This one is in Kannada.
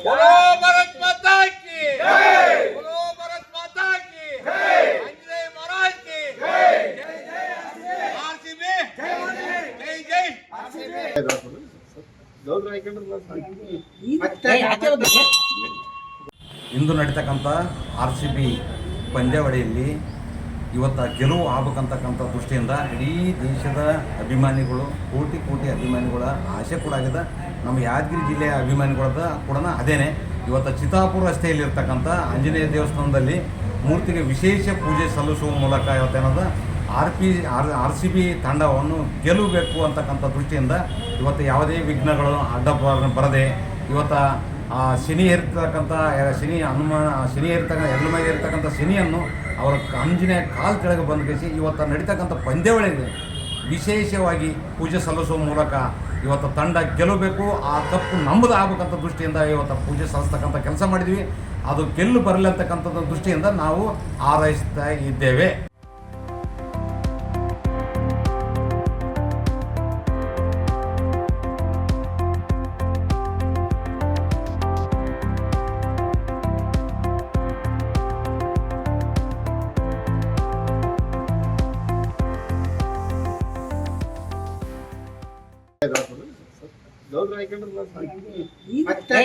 बोलो भारत माता की जय। बोलो भारत माता की जय। अंजनेय महाराज की जय। आरसीबी जय जय आरसीबी। ಇಂದು ನಡೀತಕ್ಕಂಥ RCB ಪಂದ್ಯಾವಳಿಯಲ್ಲಿ ಇವತ್ತು ಗೆಲುವು ಆಗಬೇಕಂತಕ್ಕಂಥ ದೃಷ್ಟಿಯಿಂದ ಇಡೀ ದೇಶದ ಅಭಿಮಾನಿಗಳು ಕೋಟಿ ಅಭಿಮಾನಿಗಳ ಆಸೆ ಕೂಡ ಆಗಿದೆ. ನಮ್ಮ ಯಾದಗಿರಿ ಜಿಲ್ಲೆಯ ಅಭಿಮಾನಿಗಳದ ಕೂಡ ಅದೇನೆ. ಇವತ್ತು ಚಿತ್ತಾಪುರ ರಸ್ತೆಯಲ್ಲಿರ್ತಕ್ಕಂಥ ಆಂಜನೇಯ ದೇವಸ್ಥಾನದಲ್ಲಿ ಮೂರ್ತಿಗೆ ವಿಶೇಷ ಪೂಜೆ ಸಲ್ಲಿಸುವ ಮೂಲಕ ಇವತ್ತೇನದ RCB ತಂಡವನ್ನು ಗೆಲ್ಲಬೇಕು ಅಂತಕ್ಕಂಥ ದೃಷ್ಟಿಯಿಂದ ಇವತ್ತು ಯಾವುದೇ ವಿಘ್ನಗಳು ಅಡ್ಡ ಬರದೆ ಇವತ್ತು ಶನಿ ಹೇರ್ತಕ್ಕಂಥ ಎಡ್ಲ ಮೇಲೆ ಇರ್ತಕ್ಕಂಥ ಶನಿಯನ್ನು ಅವರ ಅಂಜನೆಯ ಕಾಲು ಕೆಳಗೆ ಬಂದುಗಿಸಿ ಇವತ್ತು ನಡೀತಕ್ಕಂಥ ಪಂದ್ಯಾವಳಿಗೆ ವಿಶೇಷವಾಗಿ ಪೂಜೆ ಸಲ್ಲಿಸುವ ಮೂಲಕ ಇವತ್ತು ತಂಡ ಗೆಲ್ಲಬೇಕು, ಆ ಕಪ್ಪು ನಮ್ಮದು ಆಗಬೇಕಂತ ದೃಷ್ಟಿಯಿಂದ ಇವತ್ತು ಪೂಜೆ ಸಲ್ಲಿಸ್ತಕ್ಕಂಥ ಕೆಲಸ ಮಾಡಿದ್ವಿ. ಅದು ಗೆಲ್ಲು ಬರಲಿ ಅಂತಕ್ಕಂಥದ್ದು ದೃಷ್ಟಿಯಿಂದ ನಾವು ಹಾರೈಸ್ತಾ ಇದ್ದೇವೆ. ಮತ್ತೆ